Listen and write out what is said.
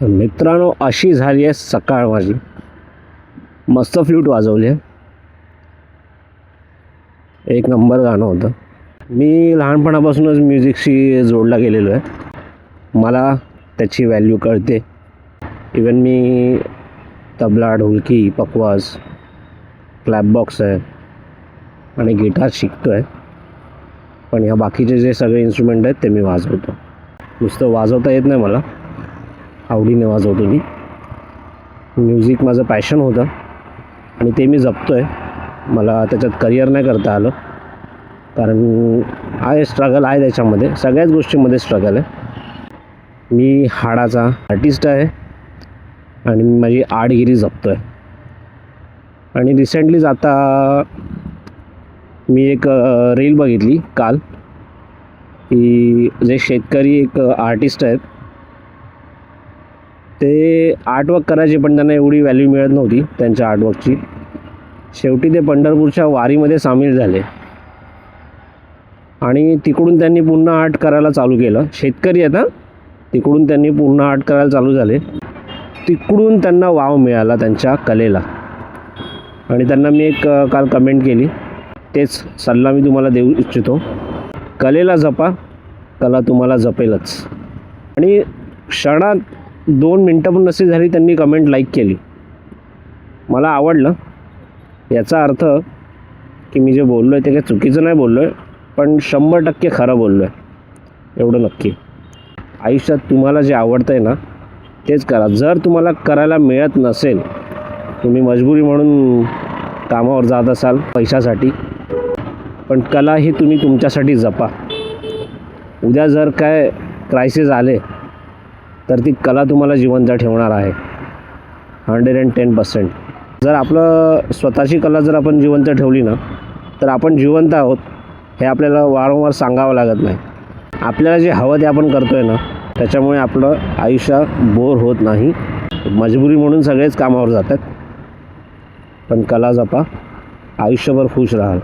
तर मित्रांनो, अशी झाली आहे सकाळ माझी. मस्त फ्लूट वाजवली आहे. एक नंबर गाणं होतं. मी लहानपणापासूनच म्युझिकशी जोडला गेलेलो आहे. मला त्याची व्हॅल्यू कळते. इवन मी तबला, ढोलकी, पखवाज, क्लॅपबॉक्स आहे आणि गिटार शिकतो आहे. पण ह्या बाकीचे जे सगळे इन्स्ट्रुमेंट आहेत ते मी वाजवतो. नुसतं वाजवता येत नाही मला, आवडीने वाजवतो मी. म्युझिक माझं पॅशन होतं आणि ते मी जपतो आहे. मला त्याच्यात करिअर नाही करता आलं, कारण आहे स्ट्रगल आहे त्याच्यामध्ये. सगळ्याच गोष्टींमध्ये स्ट्रगल आहे. मी हाडाचा आर्टिस्ट आहे आणि मी माझी आर्टगिरी जपतो आहे. आणि रिसेंटलीच आता मी एक रील बघितली काल, की जे शेतकरी एक आर्टिस्ट आहेत ते आर्टवर्क करायचे, पण त्यांना एवढी व्हॅल्यू मिळत नव्हती त्यांच्या आर्टवर्कची. शेवटी ते पंढरपूरच्या वारीमध्ये सामील झाले आणि तिकडून त्यांनी पुन्हा आर्ट करायला चालू केलं. शेतकरी आहेत ना, तिकडून त्यांनी पुन्हा आर्ट करायला चालू झाले. तिकडून त्यांना वाव मिळाला त्यांच्या कलेला. आणि त्यांना मी एक काल कमेंट केली, तेच सल्ला मी तुम्हाला देऊ इच्छितो. कलेला जपा, कला तुम्हाला जपेलच. आणि क्षणात 2 मिनटं पण नसती झाली त्यांनी कमेंट लाईक केली. मला आवडलं. याचा अर्थ की मी जे बोललो आहे ते काही चुकीचं नाही बोललो आहे, पण 100% खरं बोललो आहे, एवढं नक्की. आयुष्यात तुम्हाला जे आवडतं आहे ना तेच करा. जर तुम्हाला करायला मिळत नसेल, तुम्ही मजबुरी म्हणून कामावर जात असाल पैशासाठी, पण कला ही तुम्ही तुमच्यासाठी जपा. उद्या जर काय क्रायसिस आले तर ती कला तुम्हाला जिवंत ठेवणार आहे 110%. जर आपलं स्वतःची कला जर आपण जिवंत ठेवली ना, तर आपण जिवंत आहोत हे आपल्याला वारंवार सांगावं लागत नाही. आपल्याला जे हवं ते आपण करतो आहे ना, त्याच्यामुळे आपलं आयुष्य बोर होत नाही. मजबुरी म्हणून सगळेच कामावर जातात, पण कला जपा, आयुष्यभर खुश राहाल.